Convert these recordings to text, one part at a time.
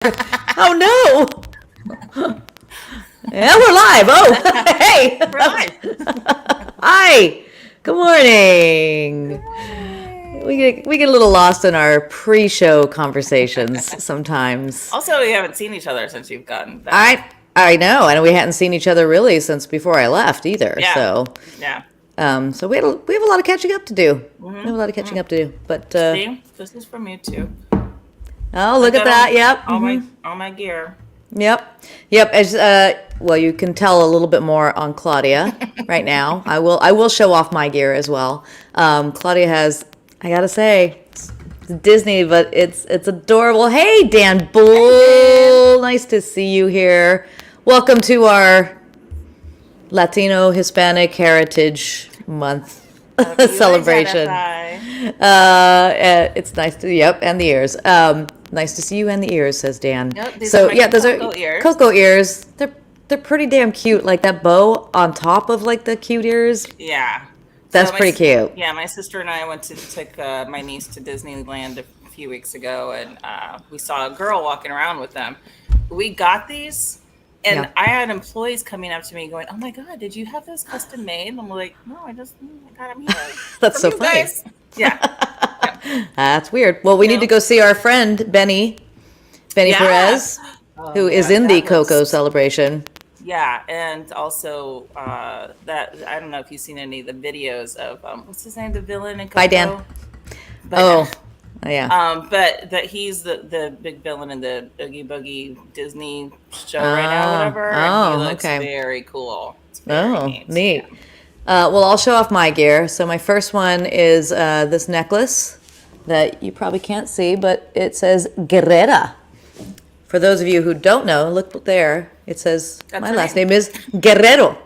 Oh no! Yeah, we're live. Oh, hey! We're live. Hi. Good morning. We get a little lost in our pre-show conversations sometimes. Also, we haven't seen each other since you've gotten back. I know, and we hadn't seen each other really since before I left either. Yeah. So, Yeah. so we have a lot of catching up to do. We have a lot of catching up to do. But See, this is from you too. oh, look at that! Yep. All my gear. Yep. As well, you can tell a little bit more on Claudia right now. I will show off my gear as well. Claudia has, I gotta say, it's Disney, but it's adorable. Hey, Dan Bull, nice to see you here. Welcome to our Latino Hispanic Heritage Month celebration. It's nice to and the ears. Nice to see you and the ears, says Dan. Yep, these so are my yeah, those Coco are ears. Coco ears. They're pretty damn cute. Like that bow on top of like the cute ears. Yeah. That's pretty cute. Yeah, my sister and I took my niece to Disneyland a few weeks ago, and we saw a girl walking around with them. We got these, and Yeah. I had employees coming up to me going, "Oh my God, did you have those custom made?" And I'm like, "No, I got them here." That's so you funny. guys. Yeah. That's weird. Well, we need to go see our friend Benny Yeah. Perez, who is in the that Coco looks- celebration. Yeah, and also that I don't know if you've seen any of the videos of what's his name, the villain in Coco. Bye, Dan. But, Oh, yeah. but that he's the big villain in the Oogie Boogie Disney show right now, whatever. And he looks very cool. It's very Neat. Well, I'll show off my gear. So my first one is this necklace that you probably can't see, but it says Guerrera. For those of you who don't know, look there. It says my last name is Guerrero.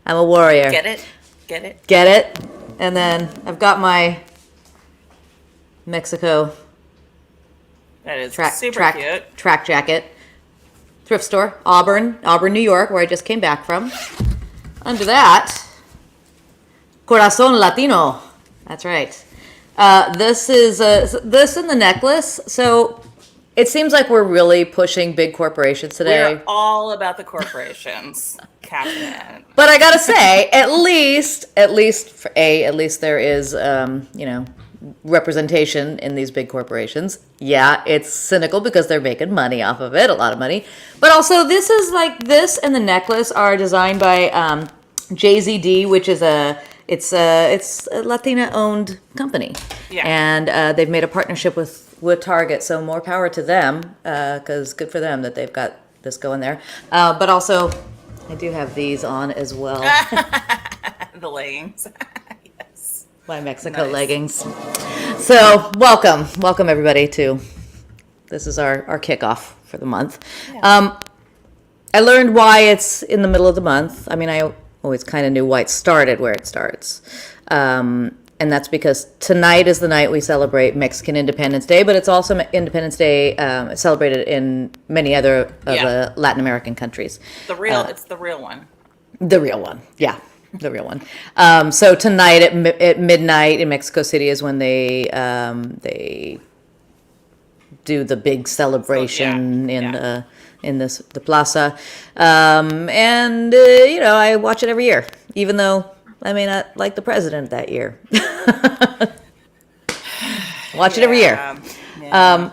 I'm a warrior. Get it? Get it? And then I've got my Mexico That is super cute. track jacket. Thrift store, Auburn, New York, where I just came back from. Under that, Corazon Latino. That's right. This is this and the necklace. So it seems like we're really pushing big corporations today. We're all about the corporations, Captain. But I gotta say, at least there is representation in these big corporations. Yeah, it's cynical because they're making money off of it, a lot of money. But also, this and the necklace are designed by JZD, which is it's a Latina-owned company. Yeah. And they've made a partnership with Target, so more power to them, because good for them that they've got this going there. But also, I do have these on as well. The leggings. My Mexico leggings. So welcome everybody to, this is our kickoff for the month. Yeah. I learned why it's in the middle of the month. I mean, I always kind of knew why it started where it starts. And that's because tonight is the night we celebrate Mexican Independence Day, but it's also Independence Day celebrated in many other of the Latin American countries. It's the real one. The real one, yeah. The real one. So tonight at midnight in Mexico City is when they do the big celebration in the plaza, and I watch it every year, even though I may not like the president that year. Watch it every year. Yeah.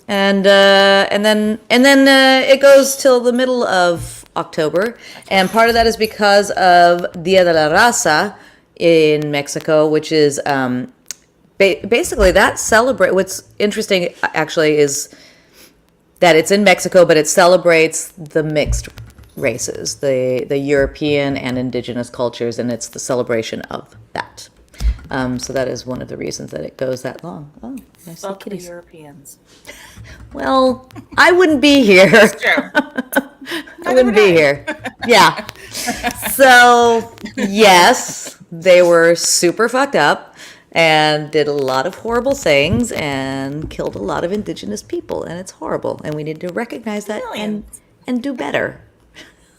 And then it goes till the middle of October, and part of that is because of Dia de la Raza in Mexico, which is basically that celebrate. What's interesting actually is that it's in Mexico, but it celebrates the mixed races, the European and indigenous cultures, and it's the celebration of that. So that is one of the reasons that it goes that long. Oh, nice little kitties. Europeans. Well, I wouldn't be here. It's true. I wouldn't be here. Yeah. So, yes, they were super fucked up and did a lot of horrible things and killed a lot of indigenous people, and it's horrible, and we need to recognize that and do better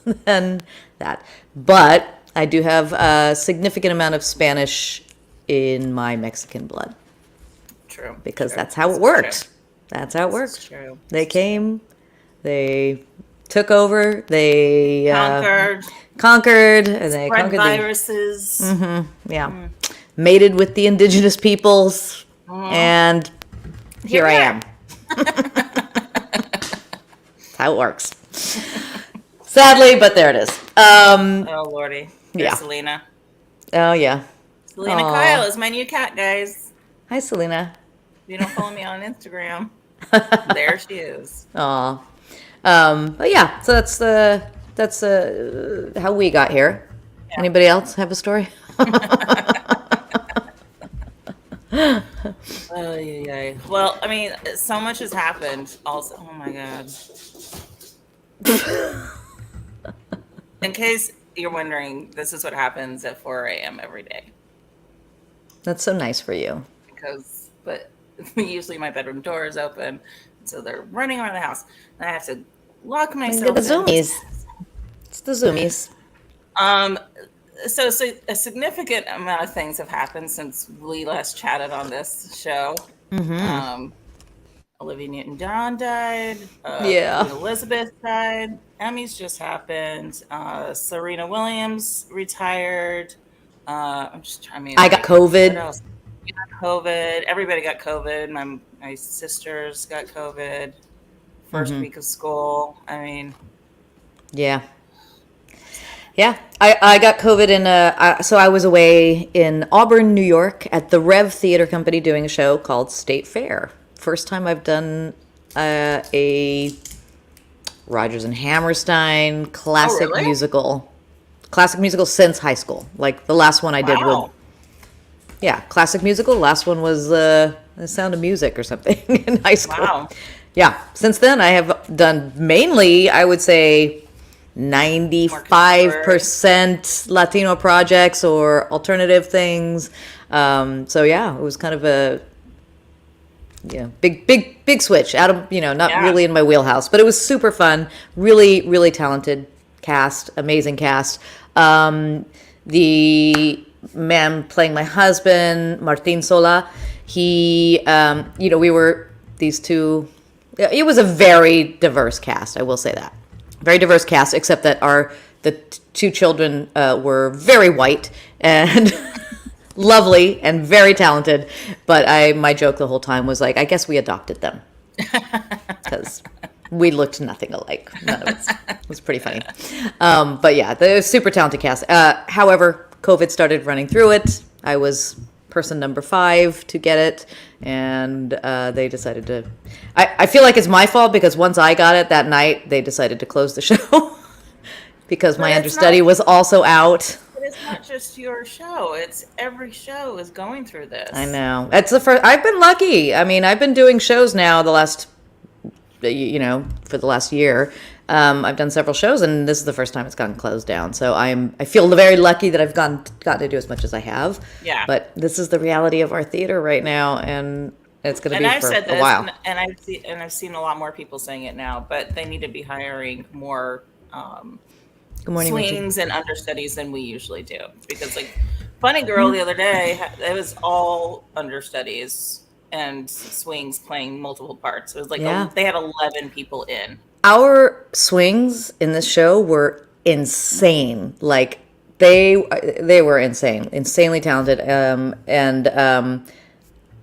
than that. But I do have a significant amount of Spanish in my Mexican blood. True. Because that's how it works. That's how it works. It's true. They came, they took over, they conquered, and they spread conquered viruses. yeah, mated with the indigenous peoples, and here I am. That's how it works. Sadly, but there it is. Oh lordy. There's Yeah. Selena. Oh yeah. Selena Aw. Kyle is my new cat, guys. Hi, Selena. If you don't follow me on Instagram, there she is. Aw. But yeah, so that's how we got here. Yeah. Anybody else have a story? Oh, yeah. Well, I mean, so much has happened. Also, oh my god. In case you're wondering, this is what happens at 4 a.m. every day. That's so nice for you. But usually my bedroom door is open, so they're running around the house, and I have to lock myself The in. zoomies. It's the zoomies. So a significant amount of things have happened since we last chatted on this show. Olivia Newton-John died. Yeah. Queen Elizabeth died. Emmys just happened. Serena Williams retired. I'm just trying. I mean, I got COVID. What else? You got COVID. Everybody got COVID. My sisters got COVID. First week of school. I mean, Yeah. Yeah, I got COVID so I was away in Auburn, New York at the Rev Theater Company doing a show called State Fair. First time I've done a Rodgers and Hammerstein classic really? musical. Classic musical since high school. Like the last one I did wow. was, yeah, classic musical. Last one was The Sound of Music or something in high school. Wow. Yeah, since then I have done mainly, I would say, 95% Latino projects or alternative things. So yeah, it was kind of a big switch out of, not really in my wheelhouse, but it was super fun. Really, really talented cast, amazing cast. The man playing my husband, Martin Sola, he, we were these two. It was a very diverse cast, I will say that. Very diverse cast, except that the two children were very white and lovely and very talented. But my joke the whole time was like, I guess we adopted them because we looked nothing alike. None of us. It was pretty funny. But yeah, the super talented cast. However, COVID started running through it. I was person number 5 to get it, and they decided to. I feel like it's my fault because once I got it that night, they decided to close the show because my understudy was also out. But it's not just your show; it's every show is going through this. I know. It's the first. I've been lucky. I mean, I've been doing shows now for the last year. I've done several shows, and this is the first time it's gotten closed down. So I feel very lucky that I've gotten to do as much as I have. Yeah. But this is the reality of our theater right now, and it's going to be for a while. And I've seen a lot more people saying it now, but they need to be hiring more Good morning, swings and understudies than we usually do. Because like Funny Girl the other day, it was all understudies and swings playing multiple parts. It was like they had 11 people in. Our swings in this show were insane. Like they were insane, insanely talented.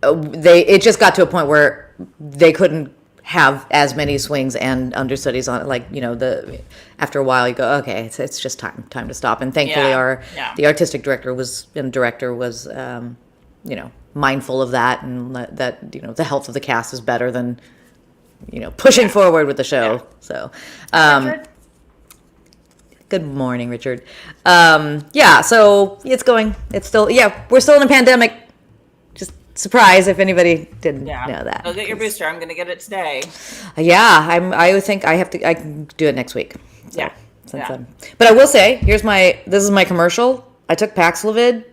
It just got to a point where they couldn't have as many swings and understudies on it. Like, after a while you go, okay, it's just time to stop. And thankfully the artistic director was mindful of that, and that, the health of the cast is better than, pushing forward with the show. Yeah. So, good morning, Richard. So it's still, we're still in a pandemic. Just surprise if anybody didn't know that. Go get your booster. I'm going to get it today. I think I can do it next week. So, but I will say, this is my commercial. I took Paxlovid,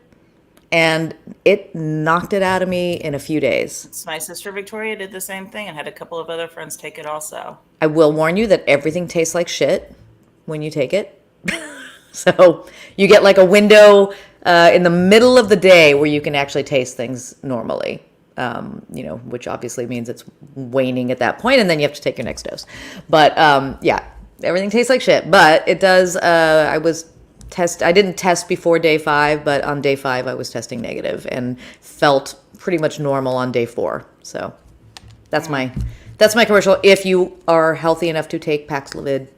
and it knocked it out of me in a few days. My sister Victoria did the same thing and had a couple of other friends take it also. I will warn you that everything tastes like shit when you take it. So you get like a window in the middle of the day where you can actually taste things normally. which obviously means it's waning at that point, and then you have to take your next dose. But everything tastes like shit. But it does. I didn't test before day 5, but on day 5 I was testing negative and felt pretty much normal on day 4. So that's my commercial. If you are healthy enough to take Paxlovid,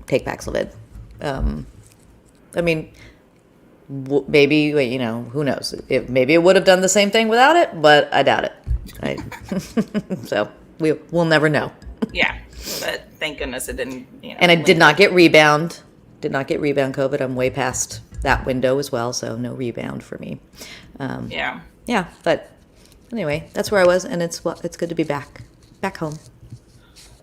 take Paxlovid. I mean, maybe, who knows? Maybe it would have done the same thing without it, but I doubt it. So we'll never know. Yeah, but thank goodness it didn't. And I did not get rebound. Did not get rebound COVID. I'm way past that window as well, so no rebound for me. Yeah, but anyway, that's where I was, and it's good to be back home.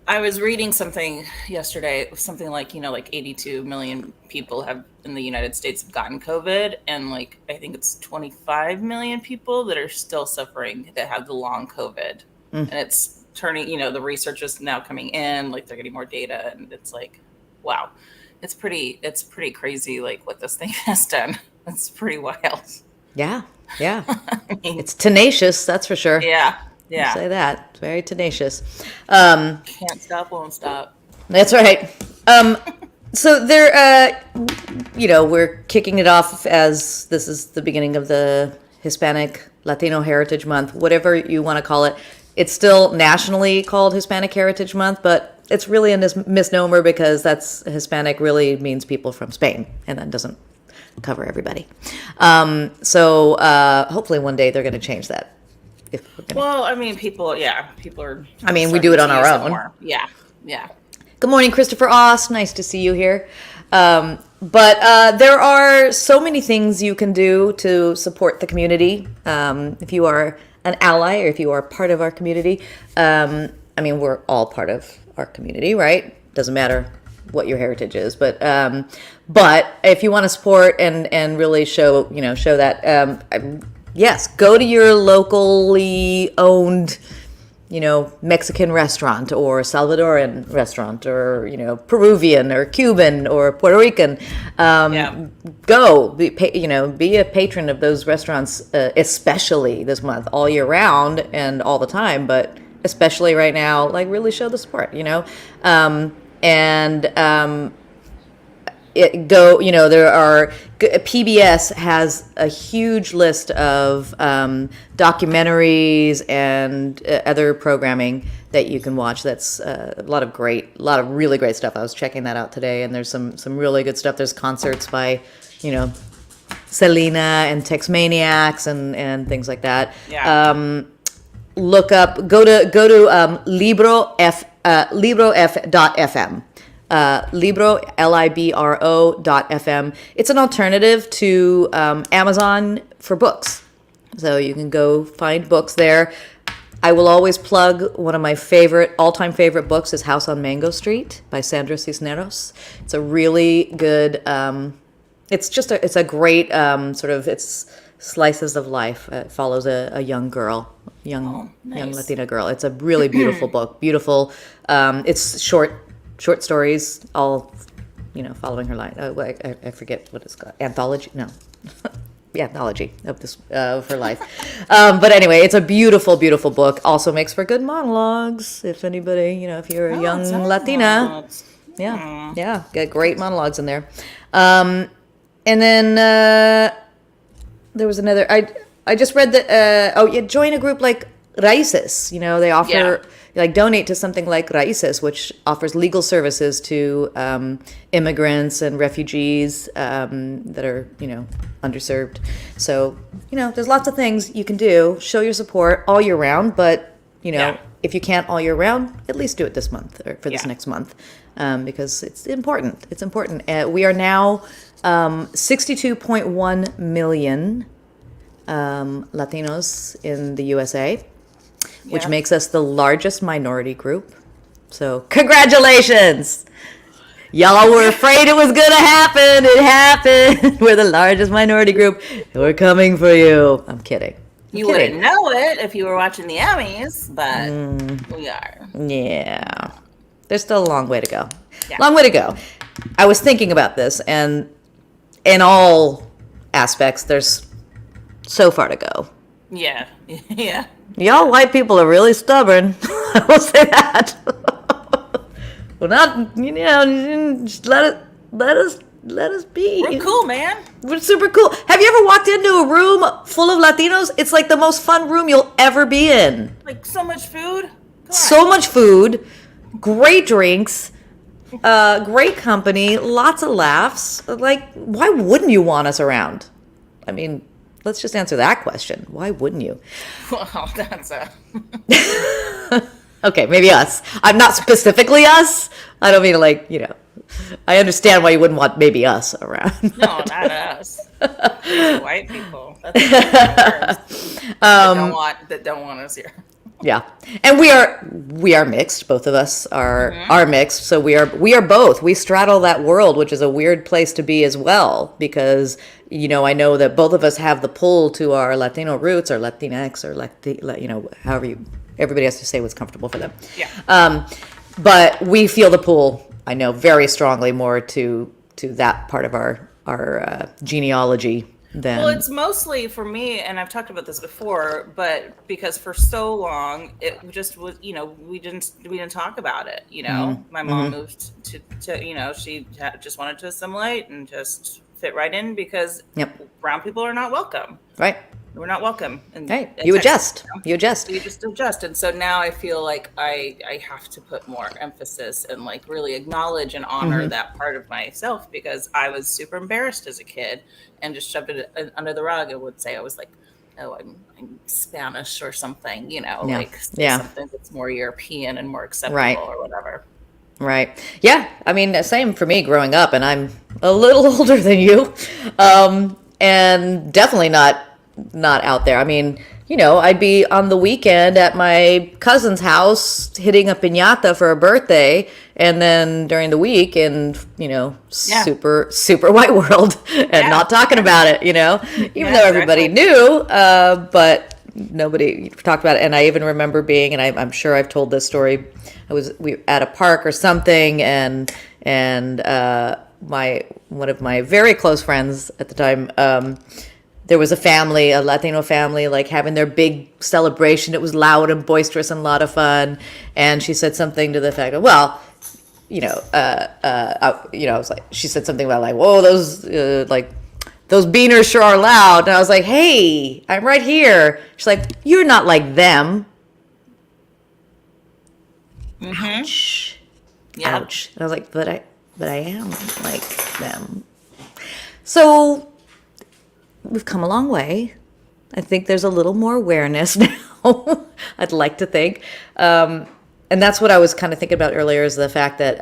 I was reading something yesterday, something like 82 million people in the United States have gotten COVID, and I think it's 25 million people that are still suffering that have the long COVID, and it's turning. The research is now coming in, they're getting more data, and it's wow, it's pretty crazy, what this thing has done. It's pretty wild. Yeah. I mean, it's tenacious, that's for sure. Yeah. I'll say that. It's very tenacious. Can't stop, won't stop. That's right. So there, we're kicking it off as this is the beginning of the Hispanic Latino Heritage Month, whatever you want to call it. It's still nationally called Hispanic Heritage Month, but it's really a misnomer because that's Hispanic really means people from Spain, and that doesn't cover everybody. So hopefully one day they're going to change that. Well, I mean, people are. I mean, we do it on our own. Yeah. Good morning, Christopher Oss. Nice to see you here. But there are so many things you can do to support the community. If you are an ally or if you are part of our community, I mean, we're all part of our community, right? Doesn't matter what your heritage is, but if you want to support and really show that. Yes, go to your locally owned, Mexican restaurant or Salvadoran restaurant or, Peruvian or Cuban or Puerto Rican. Go, be a patron of those restaurants, especially this month, all year round and all the time, but especially right now, really show the support, PBS has a huge list of documentaries and other programming that you can watch. That's a lot of really great stuff. I was checking that out today, and there's some really good stuff. There's concerts by, Selena and Tex Maniacs and things like that. Yeah. Look up, go to librof.fm. libro.fm. It's an alternative to Amazon for books. So you can go find books there. I will always plug one of my all-time favorite books is House on Mango Street by Sandra Cisneros. It's a really good, it's a great it's slices of life. It follows a young girl, young Latina girl. It's a really beautiful book. Beautiful. It's short stories, all, following her line. I forget what it's called. Anthology? No. Anthology of her life. But anyway, it's a beautiful, beautiful book. Also makes for good monologues. If anybody, if you're a young Latina. Yeah. Got great monologues in there. And then there was another, I just read that, join a group like Raíces. They offer... donate to something like Raíces, which offers legal services to immigrants and refugees that are, underserved. So, there's lots of things you can do. Show your support all year round, but, if you can't all year round, at least do it this month or for this next month because it's important. It's important. We are now 62.1 million Latinos in the USA. Which makes us the largest minority group. So, congratulations! Y'all were afraid it was gonna happen. It happened. We're the largest minority group. We're coming for you. I'm kidding. You wouldn't know it if you were watching the Emmys, but we are. Yeah. There's still a long way to go. Yeah. Long way to go. I was thinking about this, and in all aspects, there's so far to go. Yeah. Yeah. Y'all white people are really stubborn. I will say that. Well, not, just let us be. We're cool, man. We're super cool. Have you ever walked into a room full of Latinos? It's like the most fun room you'll ever be in. Like so much food. Come So on. much food, great drinks, great company, lots of laughs. Like, why wouldn't you want us around? I mean, let's just answer that question. Why wouldn't you? Well, that's a. Okay, maybe us. I'm not specifically us. I don't mean to I understand why you wouldn't want maybe us around. No, not us. Crazy white people. That's worse. That don't want us here. Yeah, and we are mixed. Both of us are mixed. So we are both. We straddle that world, which is a weird place to be as well, because I know that both of us have the pull to our Latino roots, or Latinx, or however everybody has to say what's comfortable for them. Yeah. But we feel the pull. I know very strongly more to that part of our genealogy. Well, it's mostly for me, and I've talked about this before, but because for so long it just was, we didn't talk about it. My mom moved to she just wanted to assimilate and just fit right in because brown people are not welcome. Right. We're not welcome. And right. You adjust. You adjust. You just adjust. And so now I feel like I have to put more emphasis and like really acknowledge and honor that part of myself, because I was super embarrassed as a kid and just shoved it under the rug and would say I was like, oh, I'm Spanish or something, something that's more European and more acceptable or whatever. Right. Yeah. I mean, same for me growing up, and I'm a little older than you, and definitely not out there. I mean, I'd be on the weekend at my cousin's house hitting a piñata for a birthday, and then during the week in, super, super white world and not talking about it, even though everybody knew, but nobody talked about it. And I even remember being, and I'm sure I've told this story, we were at a park or something, and one of my very close friends at the time, there was a Latino family, like having their big celebration. It was loud and boisterous and a lot of fun. And she said something to the fact of, well, I was like, she said something about like, whoa, those beaners sure are loud. And I was like, hey, I'm right here. She's like, you're not like them. Ouch. Yeah. Ouch. And I was like, but I am like them. So we've come a long way. I think there's a little more awareness now. I'd like to think. And that's what I was kind of thinking about earlier, is the fact that,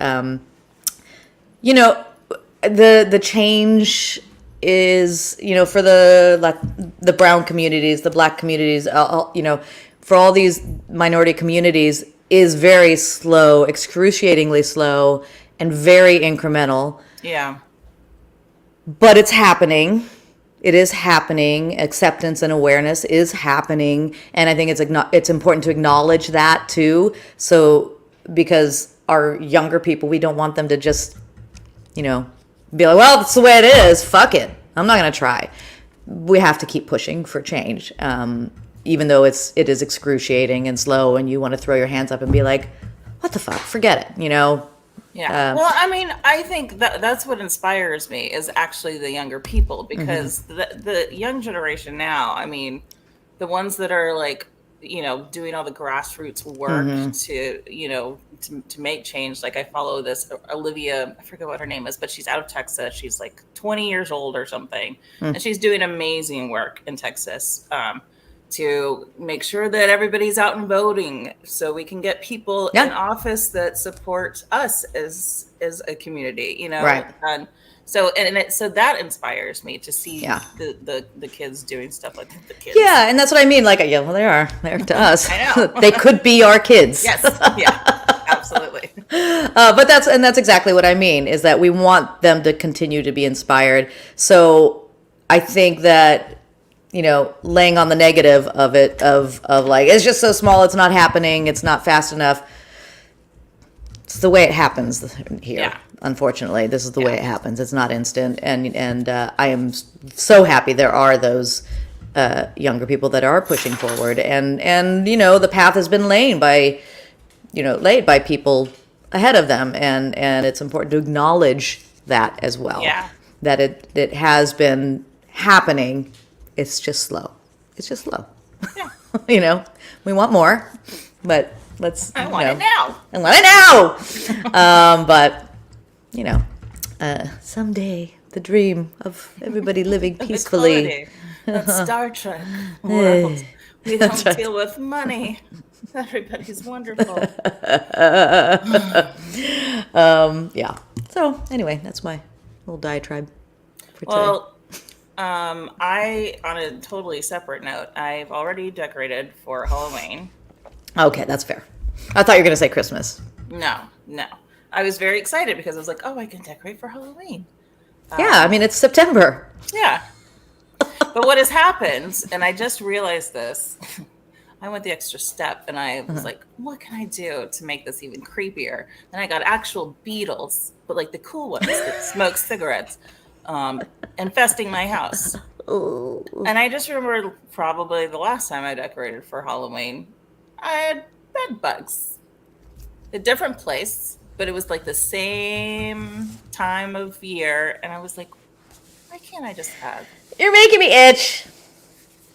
the change is, for the brown communities, the black communities, for all these minority communities, is very slow, excruciatingly slow, and very incremental. Yeah. But it's happening. It is happening. Acceptance and awareness is happening, and I think it's important to acknowledge that too. So, because our younger people, we don't want them to just, be like, "Well, that's the way it is. Fuck it. I'm not going to try." We have to keep pushing for change, even though it is excruciating and slow, and you want to throw your hands up and be like, "What the fuck? Forget it." Yeah. Well, I mean, I think that's what inspires me is actually the younger people, because the young generation now, I mean, the ones that are like, doing all the grassroots work to make change. Like I follow this Olivia, I forget what her name is, but she's out of Texas. She's like 20 years old or something. And she's doing amazing work in Texas. To make sure that everybody's out and voting, so we can get people in office that support us as a community, Right. And so that inspires me to see the kids doing stuff like the kids. Yeah, and that's what I mean. Like, they're to us. I know. They could be our kids. Yes. Yeah. Absolutely. But that's exactly what I mean, is that we want them to continue to be inspired. So I think that, laying on the negative of it, of like, it's just so small, it's not happening, it's not fast enough. It's the way it happens here. Yeah. Unfortunately, this is the way it happens. It's not instant. And I am so happy there are those younger people that are pushing forward, and the path has been laid by people ahead of them, and it's important to acknowledge that as well. Yeah. That it has been happening. It's just slow. Yeah. We want more, but let's. I want it now. I want it now. But someday the dream of everybody living peacefully. That's Star Trek world. We don't deal with money. Everybody's wonderful. Yeah. So anyway, that's my little diatribe for today. Well, on a totally separate note, I've already decorated for Halloween. Okay, that's fair. I thought you were going to say Christmas. No. I was very excited because I was like, oh, I can decorate for Halloween. Yeah, I mean, it's September. Yeah. But what has happened, and I just realized this, I went the extra step and I was like, what can I do to make this even creepier? And I got actual beetles, but like the cool ones that smoke cigarettes, infesting my house. Ooh. And I just remembered probably the last time I decorated for Halloween, I had bed bugs. A different place, but it was like the same time of year. And I was like, why can't I just have? You're making me itch.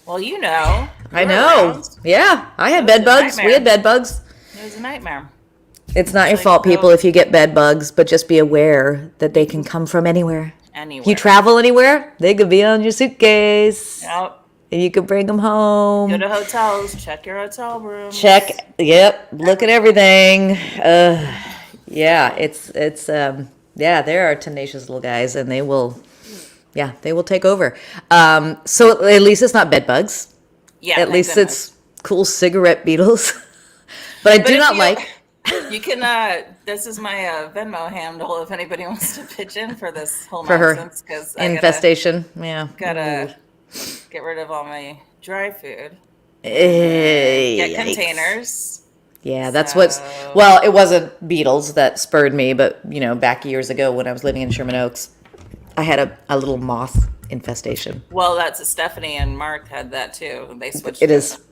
Well, you know. I know. Around. Yeah, I had bed bugs. We had bed bugs. It was a nightmare. It's not your fault, people, if you get bed bugs, but just be aware that they can come from anywhere. Anywhere. You travel anywhere, they could be on your suitcase. Yep. And you could bring them home. Go to hotels. Check your hotel room. Yep. Look at everything. Yeah, there are tenacious little guys, and they will take over. So at least it's not bed bugs. Yeah. At least it's cool cigarette beetles. But I do not like. You can. This is my Venmo handle if anybody wants to pitch in for this whole For her nonsense. Because infestation. Gotta get rid of all my dry food. Get Get containers. Yeah, that's well, it wasn't beetles that spurred me, but back years ago when I was living in Sherman Oaks, I had a little moth infestation. Well, that's Stephanie and Mark had that too. They switched. It is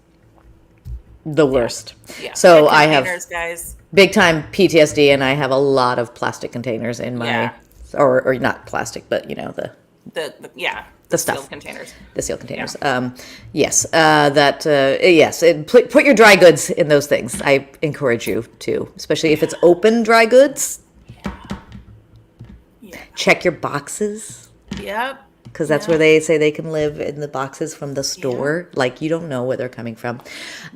the worst. Yeah. So I have guys. Big time PTSD, and I have a lot of plastic containers in my, or not plastic, but the stuff. Sealed containers. The sealed containers. Yes. Put your dry goods in those things. I encourage you to, especially if it's open dry goods. Yeah. Check your boxes. Yep. Because that's where they say they can live, in the boxes from the store. Yeah. Like, you don't know where they're coming from.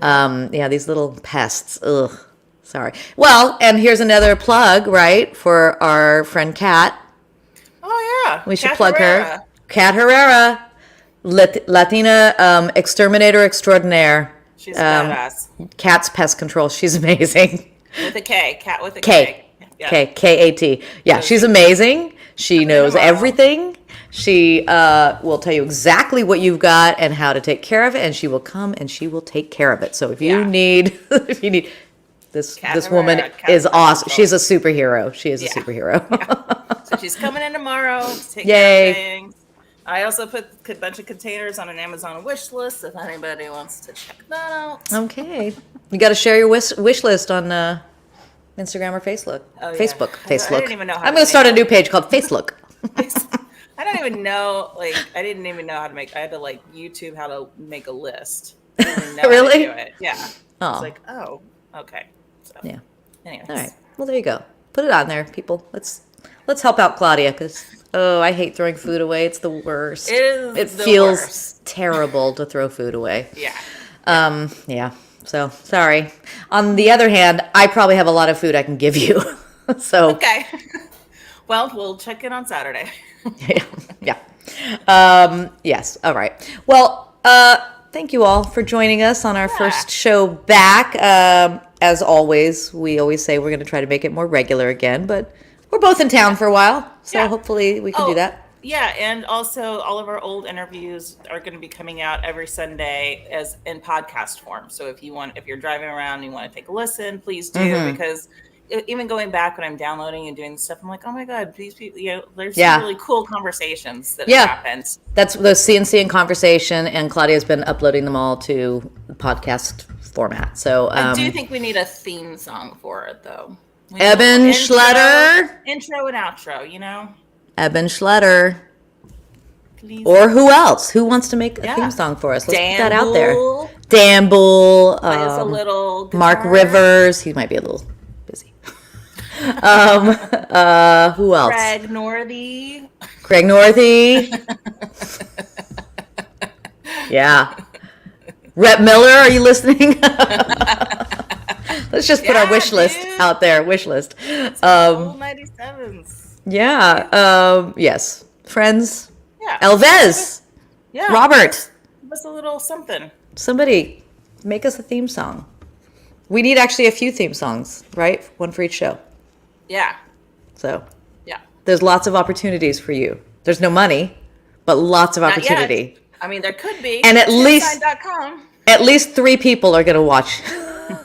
These little pests. Ugh. Sorry. Well, and here's another plug, right, for our friend Kat. Oh, yeah. We should plug her. Kat Herrera, Latina exterminator extraordinaire. She's badass. Kat's Pest Control. She's amazing. With a K. Kat with a K. Yeah. K-A-T. Yeah, she's amazing. She knows everything. She will tell you exactly what you've got and how to take care of it, and she will come and she will take care of it. So if you need, this woman is awesome. She's a superhero. She is a superhero. Yeah. So she's coming in tomorrow to take care of things. I also put a bunch of containers on an Amazon wish list if anybody wants to check that out. Okay. You got to share your wish list on Instagram or Facebook. Oh, yeah. Facebook. I didn't even know how I'm going to start a new page called Facelook. I don't even know, I didn't even know how to I had to YouTube how to make a list. I didn't even know Really? how to do it. Yeah. Oh. It's like, oh, okay. So, yeah. Anyways. All right. Well, there you go. Put it on there, people. Let's help out Claudia, because I hate throwing food away. It's the worst. It feels terrible to throw food away. Yeah. Yeah. So sorry. On the other hand, I probably have a lot of food I can give you. So okay. Well, we'll check in on Saturday. Yeah. Yes. All right. Well, thank you all for joining us on our first show back. As always, we always say we're going to try to make it more regular again, but we're both in town for a while, so hopefully we can do that. Yeah, and also all of our old interviews are going to be coming out every Sunday as in podcast form. So if you're driving around and you want to take a listen, please do, because even going back when I'm downloading and doing stuff, I'm like, oh my God, these people, there's Yeah. some really cool conversations that Yeah. have happened. That's the CNC in conversation, and Claudia's been uploading them all to podcast format. So I do think we need a theme song for it, though. Eben Schletter. Intro and outro, Eben Schletter. Please. Or who else? Who wants to make a theme song for us? Let's put that out there. Dan Bull. Plays a little guitar. Mark Rivers. He might be a little busy. Who else? Craig Northey. Yeah. Rhett Miller, are you listening? Let's just put our wish list out there. Wish list. Old 97s. Yeah. Yes. Friends. Yeah. Elvez. Yeah. Robert. Give us a little something. Somebody make us a theme song. We need actually a few theme songs, right? One for each show. Yeah. So. Yeah. There's lots of opportunities for you. There's no money, but lots of opportunity. Yet. I mean, there could be. And at least 3 people are going to watch.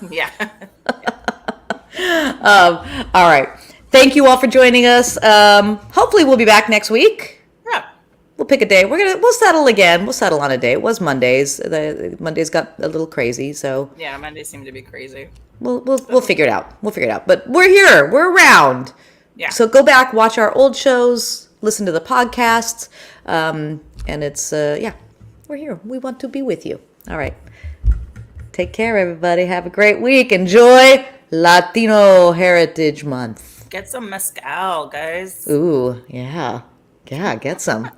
Yeah. All right. Thank you all for joining us. Hopefully we'll be back next week. Yeah. We'll pick a day. We'll settle again. We'll settle on a day. It was Mondays. The Mondays got a little crazy, so yeah, Mondays seem to be crazy. We'll figure it out. We'll figure it out. But we're here. We're around. Yeah. So go back, watch our old shows, listen to the podcasts, and it's we're here. We want to be with you. All right. Take care, everybody. Have a great week. Enjoy Latino Heritage Month. Get some mezcal, guys. Ooh, yeah. Yeah, get some.